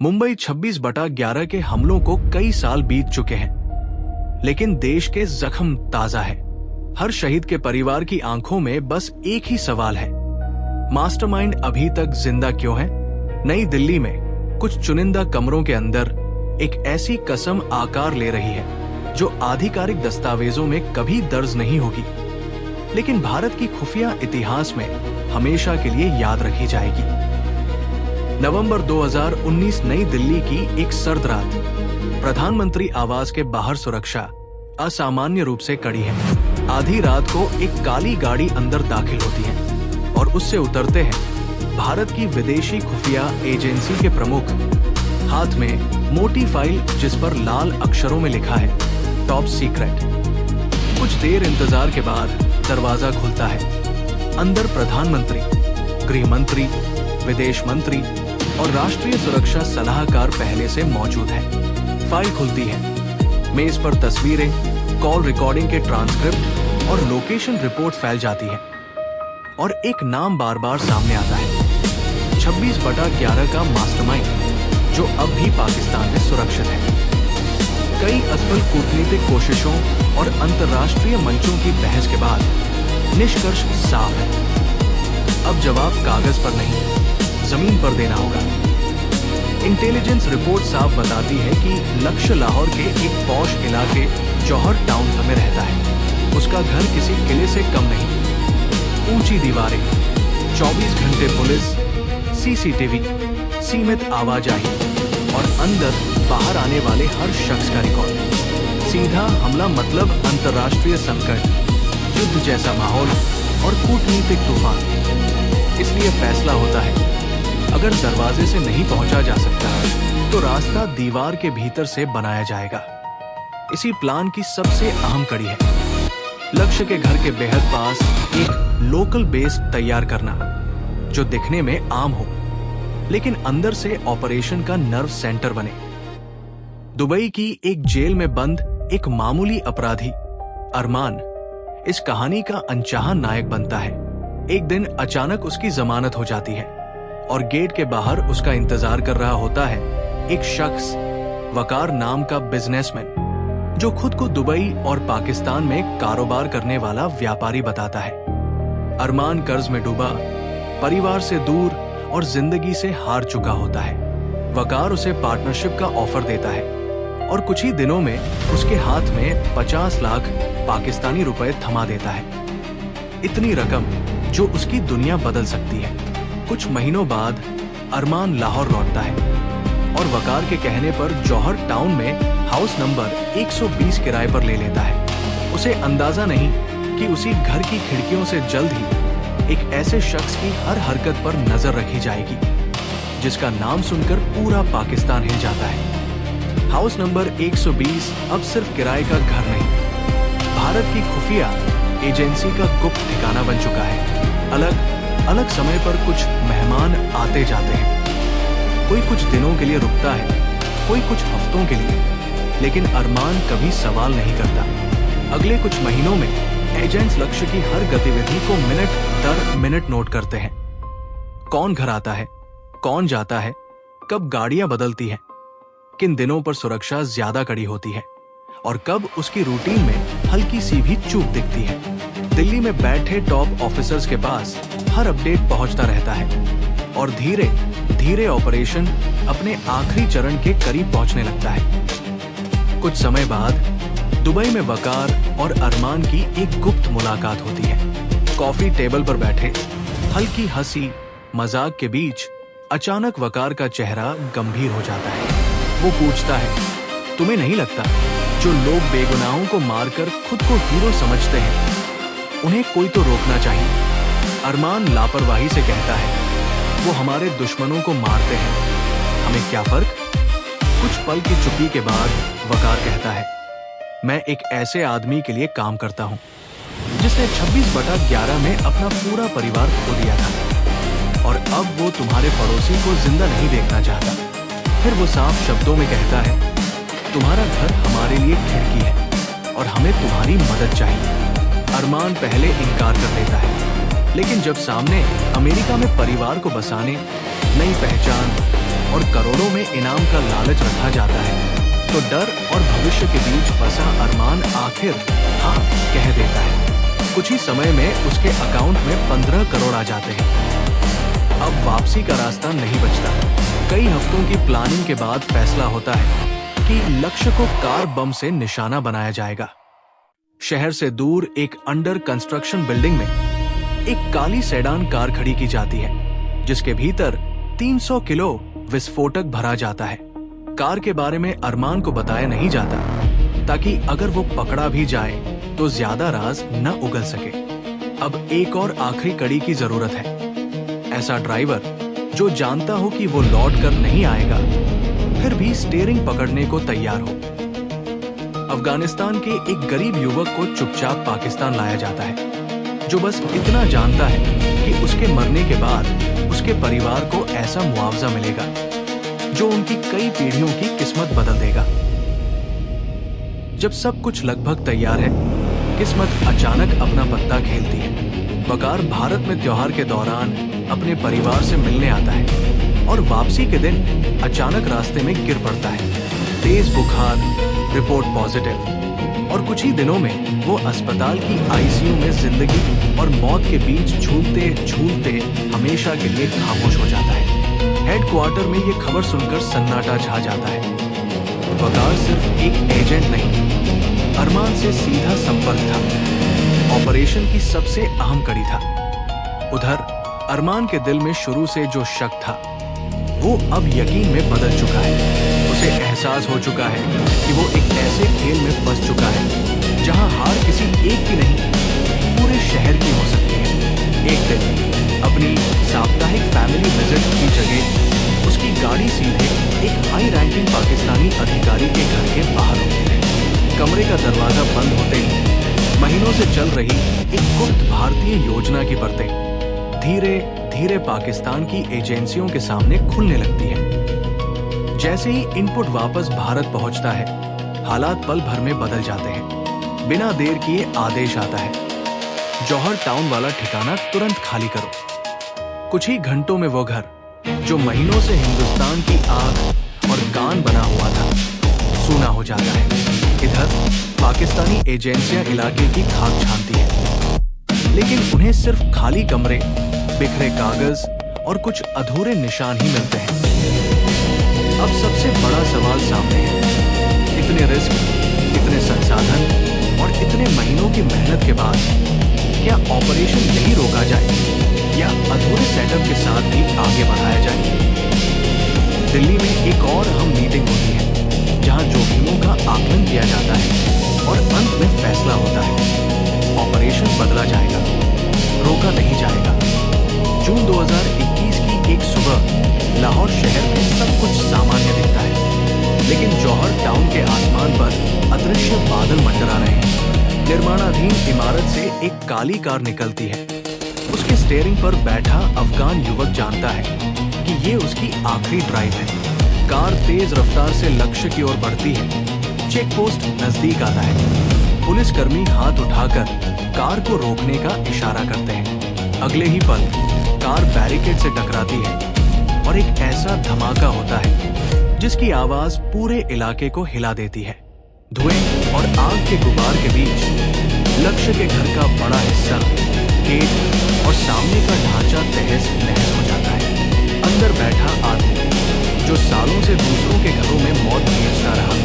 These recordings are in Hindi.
मुंबई 26/11 के हमलों को कई साल बीत चुके हैं, लेकिन देश के जख्म ताजा है। हर शहीद के परिवार की आंखों में बस एक ही सवाल है, मास्टरमाइंड अभी तक जिंदा क्यों है? नई दिल्ली में कुछ चुनिंदा कमरों के अंदर एक ऐसी कसम आकार ले रही है जो आधिकारिक दस्तावेजों में कभी दर्ज नहीं होगी, लेकिन भारत की खुफिया इतिहास में हमेशा के लिए याद रखी जाएगी। नवंबर 2019 नई दिल्ली की एक सर्द रात। प्रधानमंत्री आवास के बाहर सुरक्षा असामान्य रूप से कड़ी है। आधी रात को एक काली गाड़ी अंदर दाखिल होती है और उससे उतरते हैं भारत की विदेशी खुफिया एजेंसी के प्रमुख, हाथ में मोटी फाइल जिस पर लाल अक्षरों में लिखा है टॉप सीक्रेट। कुछ देर इंतजार के बाद दरवाजा खुलता है। अंदर प्रधानमंत्री, गृह मंत्री, विदेश मंत्री और राष्ट्रीय सुरक्षा सलाहकार पहले से मौजूद है। फाइल खुलती है, मेज पर तस्वीरें, कॉल रिकॉर्डिंग के ट्रांसक्रिप्ट और लोकेशन रिपोर्ट फैल जाती है और एक नाम बार बार सामने आता है, 26/11 का मास्टरमाइंड जो अब भी पाकिस्तान में सुरक्षित है। कई असफल कूटनीतिक कोशिशों और अंतर्राष्ट्रीय मंचों की बहस के बाद निष्कर्ष साफ है। अब जवाब कागज पर नहीं, जमीन पर देना होगा। इंटेलिजेंस रिपोर्ट साफ बताती है कि लक्ष्य लाहौर के एक पॉश इलाके जौहर टाउन में रहता है। उसका घर किसी किले से कम नहीं। ऊंची दीवारें, 24 घंटे पुलिस, सीसीटीवी, सीमित आवाजाही और अंदर बाहर आने वाले हर शख्स का रिकॉर्ड। सीधा हमला मतलब अंतर्राष्ट्रीय संकट, युद्ध जैसा माहौल और कूटनीतिक तूफान। इसलिए फैसला होता है, अगर दरवाजे से नहीं पहुंचा जा सकता तो रास्ता दीवार के भीतर से बनाया जाएगा। इसी प्लान की सबसे अहम कड़ी है लक्ष्य के घर के बेहद पास एक लोकल बेस तैयार करना, जो दिखने में आम हो लेकिन अंदर से ऑपरेशन का नर्व सेंटर बने। दुबई की एक जेल में बंद एक मामूली अपराधी अरमान इस कहानी का अनचाहा नायक बनता है। एक दिन अचानक उसकी जमानत हो जाती है और गेट के बाहर उसका इंतजार कर रहा होता है एक शख्स, वकार नाम का बिजनेसमैन, जो खुद को दुबई और पाकिस्तान में कारोबार करने वाला व्यापारी बताता है। अरमान कर्ज में डूबा, परिवार से दूर और जिंदगी से हार चुका होता है। वकार उसे पार्टनरशिप का ऑफर देता है और कुछ ही दिनों में उसके हाथ में 50 लाख पाकिस्तानी रुपए थमा देता है। इतनी रकम जो उसकी दुनिया बदल सकती है। कुछ महीनों बाद अरमान लाहौर लौटता है और वकार के कहने पर जौहर टाउन में हाउस नंबर 120 किराए पर ले लेता है। उसे अंदाजा नहीं कि उसी घर की खिड़कियों से जल्द ही एक ऐसे शख्स की हर हरकत पर नजर रखी जाएगी जिसका नाम सुनकर पूरा पाकिस्तान हिल जाता है। हाउस नंबर 120 अब सिर्फ किराए का घर नहीं, भारत की खुफिया एजेंसी का गुप्त ठिकाना बन चुका है। अलग अलग समय पर कुछ मेहमान आते जाते हैं, कोई कुछ दिनों के लिए रुकता है, कोई कुछ हफ्तों के लिए, लेकिन अरमान कभी सवाल नहीं करता। अगले कुछ महीनों में एजेंट्स लक्ष्य की हर गतिविधि को मिनट दर मिनट नोट करते हैं। कौन घर आता है, कौन जाता है, कब गाड़ियां बदलती हैं, किन दिनों पर सुरक्षा ज्यादा कड़ी होती है और कब उसकी रूटीन में हल्की सी भी चूक दिखती है। दिल्ली में बैठे टॉप ऑफिसर्स के पास हर अपडेट पहुंचता रहता है और धीरे धीरे ऑपरेशन अपने आखिरी चरण के करीब पहुंचने लगता है। कुछ समय बाद दुबई में वकार और अरमान की एक गुप्त मुलाकात होती है। कॉफी टेबल पर बैठे हल्की हंसी मजाक के बीच अचानक वकार का चेहरा गंभीर हो जाता है। वो पूछता है, तुम्हें नहीं लगता जो लोग बेगुनाहों को मारकर खुद को हीरो समझते हैं, उन्हें कोई तो रोकना चाहिए? अरमान लापरवाही से कहता है, वो हमारे दुश्मनों को मारते हैं, हमें क्या फर्क? कुछ पल की चुप्पी के बाद वकार कहता है, मैं एक ऐसे आदमी के लिए काम करता हूँ जिसने 26/11 में अपना पूरा परिवार खो दिया था और अब वो तुम्हारे पड़ोसी को जिंदा नहीं देखना चाहता। फिर वो साफ शब्दों में कहता है, तुम्हारा घर हमारे लिए खिड़की है और हमें तुम्हारी मदद चाहिए। अरमान पहले इनकार कर देता है, लेकिन जब सामने अमेरिका में परिवार को बसाने, नई पहचान, और करोड़ों में इनाम का लालच रखा जाता है, तो डर और भविष्य के बीच फंसा अरमान आखिर हाँ कह देता है। कुछ ही समय में उसके अकाउंट में 15 करोड़ आ जाते हैं। अब वापसी का रास्ता नहीं बचता। कई हफ्तों की प्लानिंग के बाद फैसला होता है कि लक्ष्य को कार बम से निशाना बनाया जाएगा। शहर से दूर एक अंडर कंस्ट्रक्शन बिल्डिंग में एक काली सेडान कार खड़ी की जाती है, जिसके भीतर 300 किलो विस्फोटक भरा जाता है। कार के बारे में अरमान को बताया नहीं जाता, ताकि अगर वो पकड़ा भी जाए तो ज्यादा राज न उगल सके। अब एक और आखिरी कड़ी की जरूरत है। ऐसा ड्राइवर जो जानता हो कि वो लौट कर नहीं आएगा, फिर भी स्टीयरिंग पकड़ने को तैयार हो। अफगानिस्तान के एक गरीब युवक को चुपचाप पाकिस्तान लाया जाता है, जो बस इतना जानता है कि उसके मरने के बाद उसके परिवार को ऐसा मुआवजा मिलेगा जो उनकी कई पीढ़ियों की किस्मत बदल देगा। जब सब कुछ लगभग तैयार है, किस्मत अचानक अपना पत्ता खेलती है। वकार भारत में त्योहार के दौरान अपने परिवार से मिलने आता है और वापसी के दिन अचानक रास्ते में गिर पड़ता है। तेज बुखार, रिपोर्ट पॉजिटिव, और कुछ ही दिनों में वो अस्पताल की आईसीयू में जिंदगी और मौत के बीच झूलते झूलते हमेशा के लिए खामोश हो जाता है। हेडक्वार्टर में ये खबर सुनकर सन्नाटा छा जाता है। वकार सिर्फ एक एजेंट नहीं, अरमान से सीधा संपर्क था, ऑपरेशन की सबसे अहम कड़ी था। उधर अरमान के दिल में शुरू से जो शक था, वो अब यकीन में बदल चुका है। उसे एहसास हो चुका है कि वो एक ऐसे खेल में फंस चुका है जहां हार किसी एक की नहीं, पूरे शहर की हो सकती है। एक दिन अपनी साप्ताहिक फैमिली विजिट की जगह उसकी गाड़ी सीधे एक हाई रैंकिंग पाकिस्तानी अधिकारी के घर के बाहर होती है। कमरे का दरवाजा बंद होते ही महीनों से चल रही एक गुप्त भारतीय योजना की परतें धीरे धीरे पाकिस्तान की एजेंसियों के सामने खुलने लगती है। जैसे ही इनपुट वापस भारत पहुंचता है, हालात पल भर में बदल जाते हैं। बिना देर किए आदेश आता है, जौहर टाउन वाला ठिकाना तुरंत खाली करो। कुछ ही घंटों में वो घर, जो महीनों से हिंदुस्तान की आंख और कान बना हुआ था, सूना हो जाता है। इधर पाकिस्तानी एजेंसियां इलाके की खाक छानती हैं, लेकिन उन्हें सिर्फ खाली कमरे, बिखरे कागज और कुछ अधूरे निशान ही मिलते हैं। अब सबसे बड़ा सवाल सामने है, इतने रिस्क, इतने संसाधन और इतने महीनों की मेहनत के बाद क्या ऑपरेशन यही रोका जाए या अधूरे सेटअप के साथ भी आगे बढ़ाया जाए? दिल्ली में एक और अहम मीटिंग होती है, जहां जोखिमों का आकलन किया जाता है और अंत में फैसला होता है, ऑपरेशन बदला जाएगा, रोका नहीं जाएगा। जून 2021 की एक सुबह लाहौर शहर में सब कुछ सामान्य दिखता है, लेकिन जौहर टाउन के आसमान पर अदृश्य बादल मंडरा रहे हैं। निर्माणाधीन इमारत से एक काली कार निकलती है। उसके स्टीयरिंग पर बैठा अफगान युवक जानता है कि ये उसकी आखिरी ड्राइव है। कार तेज रफ्तार से लक्ष्य की ओर बढ़ती है। चेक पोस्ट नजदीक आता है। पुलिसकर्मी हाथ उठाकर कार को रोकने का इशारा करते हैं। अगले ही पल कार बैरिकेड से टकराती है और एक ऐसा धमाका होता है जिसकी आवाज पूरे इलाके को हिला देती है। धुएं और आग के गुबार के बीच लक्ष्य के घर का बड़ा हिस्सा, गेट और सामने का ढांचा तहस नहस हो जाता है। अंदर बैठा आदमी, जो सालों से दूसरों के घरों में मौत भेजता रहा,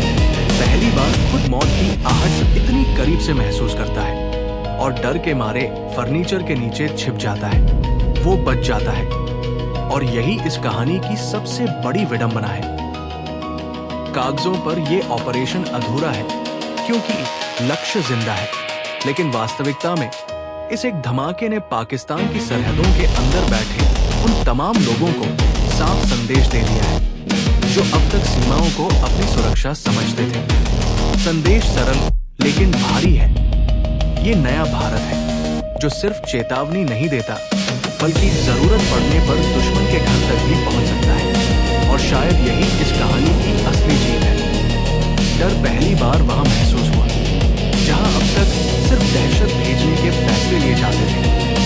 पहली बार खुद मौत की आहट इतनी करीब से महसूस करता है और डर के मारे फर्नीचर के नीचे छिप जाता है। वो बच जाता है और यही इस कहानी की सबसे बड़ी विडंबना है। कागजों पर यह ऑपरेशन अधूरा है क्योंकि लक्ष्य जिंदा है, लेकिन वास्तविकता में इस एक धमाके ने पाकिस्तान की सरहदों के अंदर बैठे उन तमाम लोगों को साफ संदेश दे दिया है जो अब तक सीमाओं को अपनी सुरक्षा समझते थे। संदेश सरल लेकिन भारी है। ये नया भारत है जो सिर्फ चेतावनी नहीं देता, बल्कि जरूरत पड़ने पर दुश्मन के घर तक भी पहुंच सकता है। और शायद यही इस कहानी की असली जीत है। डर पहली बार वहां महसूस हुआ जहां अब तक सिर्फ दहशत भेजने के फैसले लिए जाते थे।